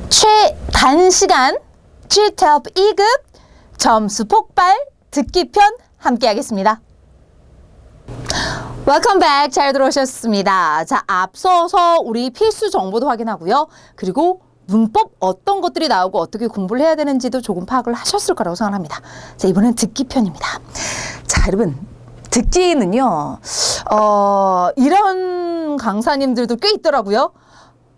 최단시간 GTOP 2급 점수 폭발 듣기 편 함께 하겠습니다. Welcome back. 잘 들어오셨습니다. 자, 앞서서 우리 필수 정보도 확인하고요. 그리고 문법 어떤 것들이 나오고 어떻게 공부를 해야 되는지도 조금 파악을 하셨을 거라고 생각합니다. 자, 이번엔 듣기 편입니다. 자, 여러분, 듣기는요, 이런 강사님들도 꽤 있더라고요.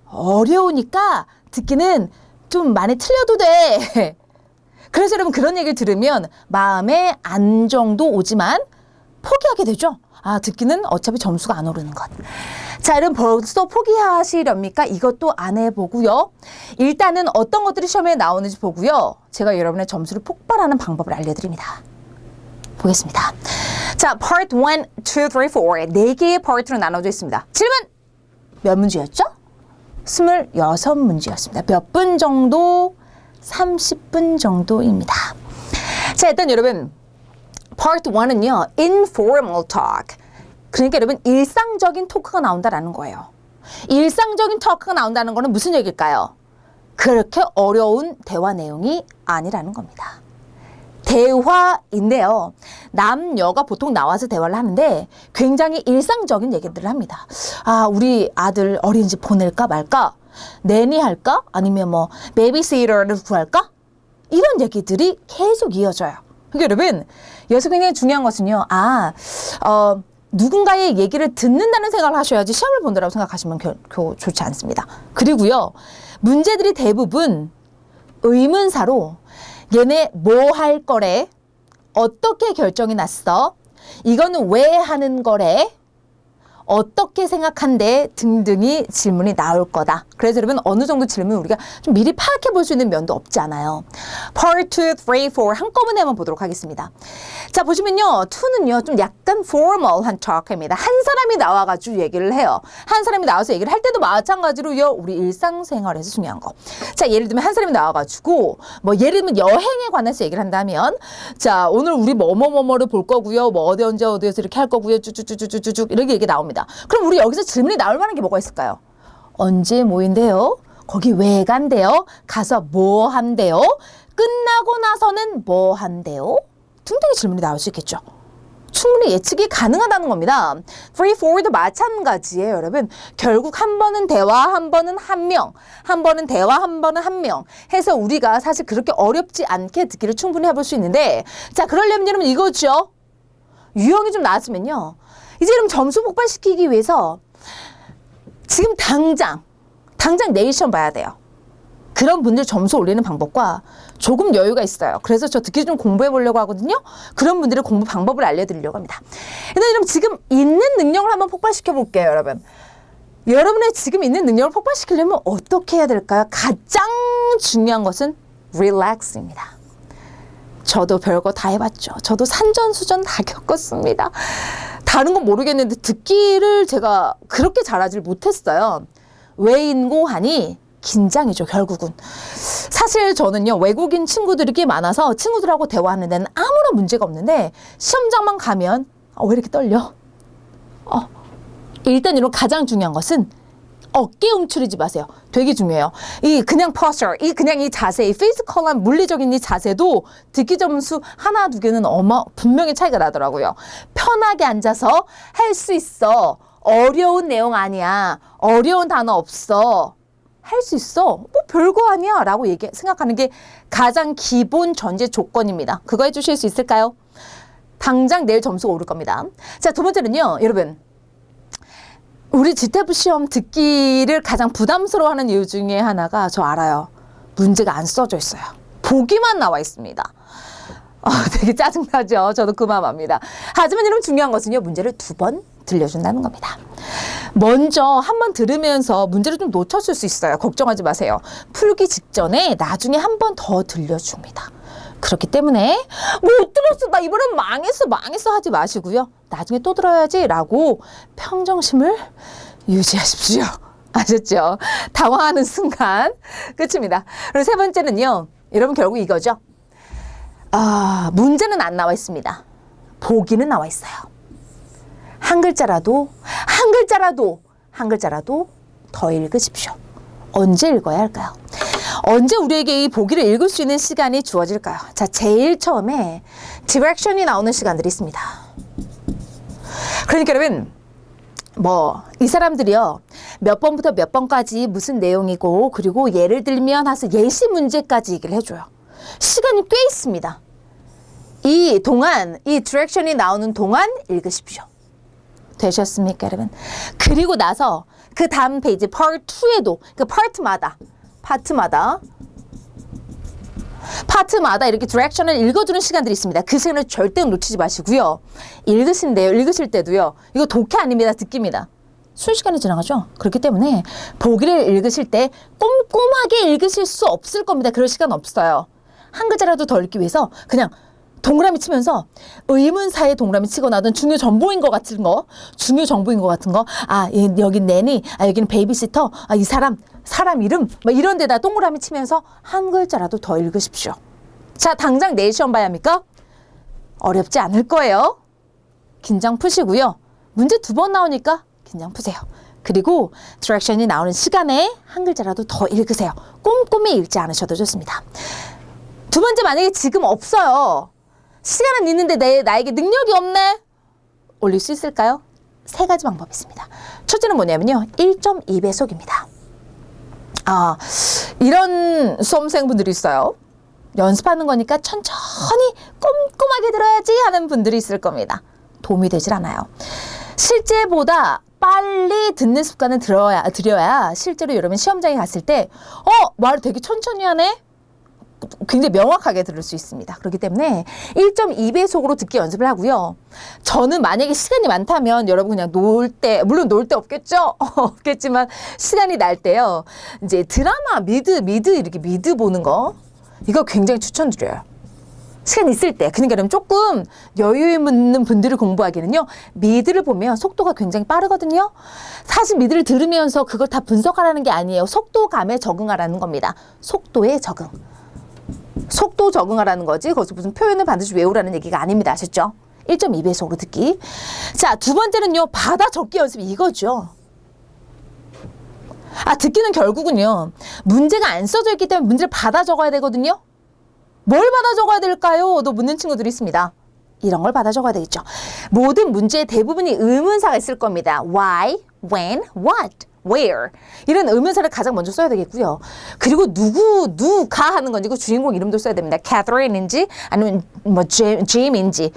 어려우니까 듣기는 좀 많이 틀려도 돼. 그래서 여러분 그런 얘기를 들으면 마음에 안정도 오지만 포기하게 되죠. 아, 듣기는 어차피 점수가 안 오르는 것. 자, 여러분 벌써 포기하시렵니까? 이것도 안 해보고요. 일단은 어떤 것들이 시험에 나오는지 보고요. 제가 여러분의 점수를 폭발하는 방법을 알려드립니다. 보겠습니다. 자, Part 1, 2, 3, 4 4개의 파트로 나눠져 있습니다. 질문! 몇 문제였죠? 26문제였습니다. 몇 분 정도? 30분 정도입니다. 자, 일단 여러분 Part 1은요. Informal talk. 그러니까 여러분 일상적인 토크가 나온다라는 거예요. 일상적인 토크가 나온다는 거는 무슨 얘기일까요? 그렇게 어려운 대화 내용이 아니라는 겁니다. 대화인데요. 남녀가 보통 나와서 대화를 하는데 굉장히 일상적인 얘기들을 합니다. 아, 우리 아들 어린이집 보낼까 말까? 내니 할까? 아니면 뭐 베이비시터를 구할까? 이런 얘기들이 계속 이어져요. 그러니까 여러분, 여기서 굉장히 중요한 것은요. 누군가의 얘기를 듣는다는 생각을 하셔야지 시험을 본다라고 생각하시면 결코 좋지 않습니다. 그리고요. 문제들이 대부분 의문사로 얘네 뭐 할 거래? 어떻게 결정이 났어? 이거는 왜 하는 거래? 어떻게 생각한대? 등등이 질문이 나올 거다. 그래서 여러분 어느 정도 질문 우리가 좀 미리 파악해 볼 수 있는 면도 없지 않아요. Part 2, 3, 4 한꺼번에 한번 보도록 하겠습니다. 자, 보시면요. 2는요. 좀 약간 formal한 talk입니다. 한 사람이 나와가지고 얘기를 해요. 한 사람이 나와서 얘기를 할 때도 마찬가지로요. 우리 일상생활에서 중요한 거. 자, 예를 들면 한 사람이 나와가지고 뭐 예를 들면 여행에 관해서 얘기를 한다면 자, 오늘 우리 뭐뭐뭐뭐를 볼 거고요. 뭐 어디에서 이렇게 할 거고요. 쭉쭉쭉쭉쭉 이렇게 얘기 나옵니다. 그럼 우리 여기서 질문이 나올 만한 게 뭐가 있을까요? 언제 모인대요? 거기 왜 간대요? 가서 뭐 한대요? 끝나고 나서는 뭐 한대요? 등등의 질문이 나올 수 있겠죠. 충분히 예측이 가능하다는 겁니다. 3, 4도 마찬가지예요, 여러분. 결국 한 번은 대화, 한 번은 한 명, 한 번은 대화, 한 번은 한 명 해서 우리가 사실 그렇게 어렵지 않게 듣기를 충분히 해볼 수 있는데 자, 그러려면 여러분 이거죠. 유형이 좀 나왔으면요. 이제 그럼 점수 폭발시키기 위해서 지금 당장 내일 시험 봐야 돼요. 그런 분들 점수 올리는 방법과 조금 여유가 있어요. 그래서 저 듣기 좀 공부해 보려고 하거든요. 그런 분들의 공부 방법을 알려드리려고 합니다. 일단 여러분 지금 있는 능력을 한번 폭발시켜 볼게요, 여러분. 여러분의 지금 있는 능력을 폭발시키려면 어떻게 해야 될까요? 가장 중요한 것은 relax입니다. 저도 별거 다 해봤죠. 저도 산전수전 다 겪었습니다. 다른 건 모르겠는데 듣기를 제가 그렇게 잘하지 못했어요. 왜인고 하니 긴장이죠, 결국은. 사실 저는요, 외국인 친구들이 꽤 많아서 친구들하고 대화하는 데는 아무런 문제가 없는데 시험장만 가면 왜 이렇게 떨려? 일단 이런 가장 중요한 것은 어깨 움츠리지 마세요. 되게 중요해요. 그냥 posture, 그냥 이 자세, 이 피지컬한 물리적인 이 자세도 듣기 점수 하나, 두 개는 분명히 차이가 나더라고요. 편하게 앉아서 할 수 있어. 어려운 내용 아니야. 어려운 단어 없어. 할 수 있어. 뭐 별거 아니야. 라고 생각하는 게 가장 기본 전제 조건입니다. 그거 해주실 수 있을까요? 당장 내일 점수가 오를 겁니다. 자, 두 번째는요. 여러분. 우리 GTOP 시험 듣기를 가장 부담스러워하는 이유 중에 하나가 저 알아요. 문제가 안 써져 있어요. 보기만 나와 있습니다. 되게 짜증나죠. 저도 그 마음 압니다. 하지만 여러분 중요한 것은요. 문제를 2번 들려준다는 겁니다. 먼저 한번 들으면서 문제를 좀 놓쳤을 수 있어요. 걱정하지 마세요. 풀기 직전에 나중에 한 번 더 들려줍니다. 그렇기 때문에 못 들었어. 나 이번엔 망했어 하지 마시고요. 나중에 또 들어야지 라고 평정심을 유지하십시오. 아셨죠? 당황하는 순간 끝입니다. 그리고 세 번째는요. 여러분 결국 이거죠. 문제는 안 나와 있습니다. 보기는 나와 있어요. 한 글자라도 더 읽으십시오. 언제 읽어야 할까요? 언제 우리에게 이 보기를 읽을 수 있는 시간이 주어질까요? 자, 제일 처음에 direction이 나오는 시간들이 있습니다. 그러니까 여러분, 이 사람들이요, 몇 번부터 몇 번까지 무슨 내용이고, 그리고 예를 들면 해서 예시 문제까지 얘기를 해줘요. 시간이 꽤 있습니다. 이 동안, 이 direction이 나오는 동안 읽으십시오. 되셨습니까, 여러분? 그리고 나서 그 다음 페이지, part 2에도, 그 파트마다 이렇게 디렉션을 읽어주는 시간들이 있습니다. 그 시간을 절대 놓치지 마시고요. 읽으실 때도요. 이거 독해 아닙니다. 듣기입니다. 순식간에 지나가죠. 그렇기 때문에 보기를 읽으실 때 꼼꼼하게 읽으실 수 없을 겁니다. 그럴 시간 없어요. 한 글자라도 더 읽기 위해서 그냥 동그라미 치면서 의문사에 동그라미 치거나 중요 정보인 것 같은 거, 여긴 내니, 여기는 베이비시터, 이 사람 이름, 이런 데다 동그라미 치면서 한 글자라도 더 읽으십시오. 자, 당장 내일 시험 봐야 합니까? 어렵지 않을 거예요. 긴장 푸시고요. 문제 2번 나오니까 긴장 푸세요. 그리고 디렉션이 나오는 시간에 한 글자라도 더 읽으세요. 꼼꼼히 읽지 않으셔도 좋습니다. 두 번째, 만약에 지금 없어요. 시간은 있는데 나에게 능력이 없네. 올릴 수 있을까요? 3가지 방법이 있습니다. 첫째는 뭐냐면요. 1.2배속입니다. 이런 수험생분들이 있어요. 연습하는 거니까 천천히 꼼꼼하게 들어야지 하는 분들이 있을 겁니다. 도움이 되질 않아요. 실제보다 빨리 듣는 습관을 들여야 실제로 여러분 시험장에 갔을 때 말을 되게 천천히 하네? 굉장히 명확하게 들을 수 있습니다. 그렇기 때문에 1.2배속으로 듣기 연습을 하고요. 저는 만약에 시간이 많다면 여러분 그냥 물론 놀 때 없겠죠? 없겠지만 시간이 날 때요. 이제 드라마 미드 보는 거 이거 굉장히 추천드려요. 시간 있을 때. 그러니까 여러분 조금 여유 있는 분들을 공부하기는요. 미드를 보면 속도가 굉장히 빠르거든요. 사실 미드를 들으면서 그걸 다 분석하라는 게 아니에요. 속도감에 적응하라는 겁니다. 속도에 적응. 속도 적응하라는 거지 거기서 무슨 표현을 반드시 외우라는 얘기가 아닙니다. 아셨죠? 1.2배속으로 듣기. 자, 두 번째는요. 받아 적기 연습 이거죠. 듣기는 결국은요. 문제가 안 써져 있기 때문에 문제를 받아 적어야 되거든요. 뭘 받아 적어야 될까요? 또 묻는 친구들이 있습니다. 이런 걸 받아 적어야 되겠죠. 모든 문제의 대부분이 의문사가 있을 겁니다. Why, when, what, where. 이런 의문사를 가장 먼저 써야 되겠고요. 그리고 누가 하는 건지 그 주인공 이름도 써야 됩니다. Catherine인지 아니면 James인지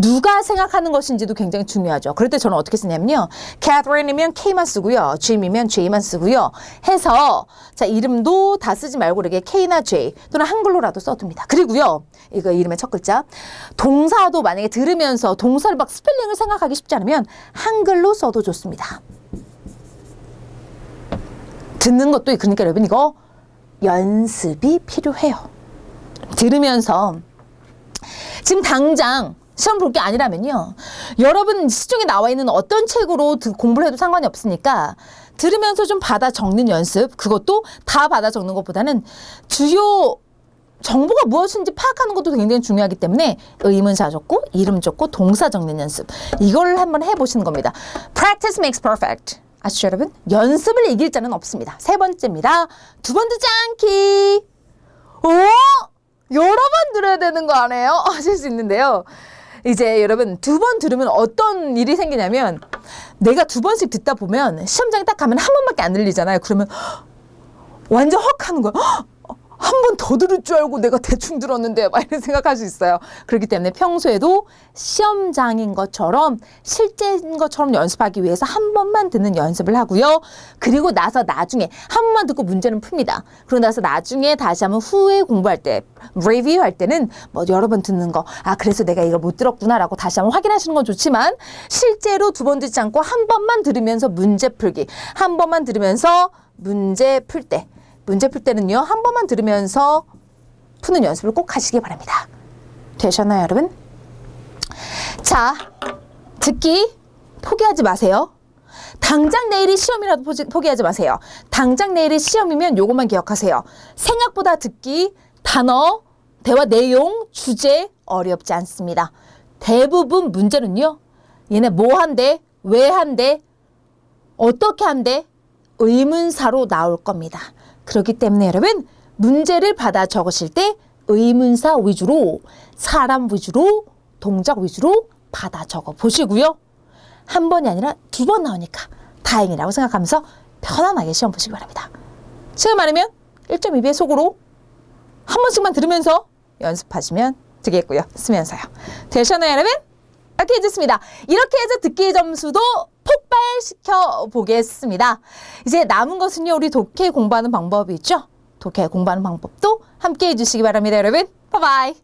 누가 생각하는 것인지도 굉장히 중요하죠. 그럴 때 저는 어떻게 쓰냐면요. Catherine이면 K만 쓰고요. Jam이면 J만 쓰고요. 해서 자 이름도 다 쓰지 말고 이렇게 K나 J 또는 한글로라도 써둡니다. 그리고요. 이거 이름의 첫 글자. 동사도 만약에 들으면서 동사를 막 스펠링을 생각하기 쉽지 않으면 한글로 써도 좋습니다. 듣는 것도 그러니까 여러분 이거 연습이 필요해요. 들으면서 지금 당장 시험 볼 게 아니라면요. 여러분 시중에 나와 있는 어떤 책으로 공부를 해도 상관이 없으니까 들으면서 좀 받아 적는 연습 그것도 다 받아 적는 것보다는 주요 정보가 무엇인지 파악하는 것도 굉장히 중요하기 때문에 의문사 적고 이름 적고 동사 적는 연습 이걸 한번 해보시는 겁니다. Practice makes perfect. 아시죠 여러분? 연습을 이길 자는 없습니다. 3번째입니다. 2번 듣지 않기. 여러 번 들어야 되는 거 아니에요? 하실 수 있는데요. 이제 여러분 2번 들으면 어떤 일이 생기냐면 내가 2번씩 듣다 보면 시험장에 딱 가면 한 번밖에 안 들리잖아요. 그러면 완전 헉 하는 거예요. 한 번 더 들을 줄 알고 내가 대충 들었는데 막 이런 생각할 수 있어요. 그렇기 때문에 평소에도 시험장인 것처럼 실제인 것처럼 연습하기 위해서 한 번만 듣는 연습을 하고요. 그리고 나서 나중에 한 번만 듣고 문제는 풉니다. 그러고 나서 나중에 다시 한번 후에 공부할 때 리뷰 할 때는 여러 번 듣는 거 그래서 내가 이걸 못 들었구나 라고 다시 한번 확인하시는 건 좋지만 실제로 2번 듣지 않고 한 번만 들으면서 문제 풀기 한 번만 들으면서 문제 풀 때는요. 한 번만 들으면서 푸는 연습을 꼭 하시기 바랍니다. 되셨나요, 여러분? 자, 듣기 포기하지 마세요. 당장 내일이 시험이라도 포기하지 마세요. 당장 내일이 시험이면 요것만 기억하세요. 생각보다 듣기, 단어, 대화 내용, 주제 어렵지 않습니다. 대부분 문제는요. 얘네 뭐 한대, 왜 한대, 어떻게 한대, 의문사로 나올 겁니다. 그렇기 때문에 여러분 문제를 받아 적으실 때 의문사 위주로, 사람 위주로, 동작 위주로 받아 적어 보시고요. 한 번이 아니라 2번 나오니까 다행이라고 생각하면서 편안하게 시험 보시기 바랍니다. 시간 많으면 1.2배 속으로 한 번씩만 들으면서 연습하시면 되겠고요. 쓰면서요. 되셨나요, 여러분? 이렇게 해줬습니다. 이렇게 해서 듣기 점수도 폭발시켜 보겠습니다. 이제 남은 것은요, 우리 독해 공부하는 방법이 있죠? 독해 공부하는 방법도 함께 해주시기 바랍니다, 여러분. 바이바이.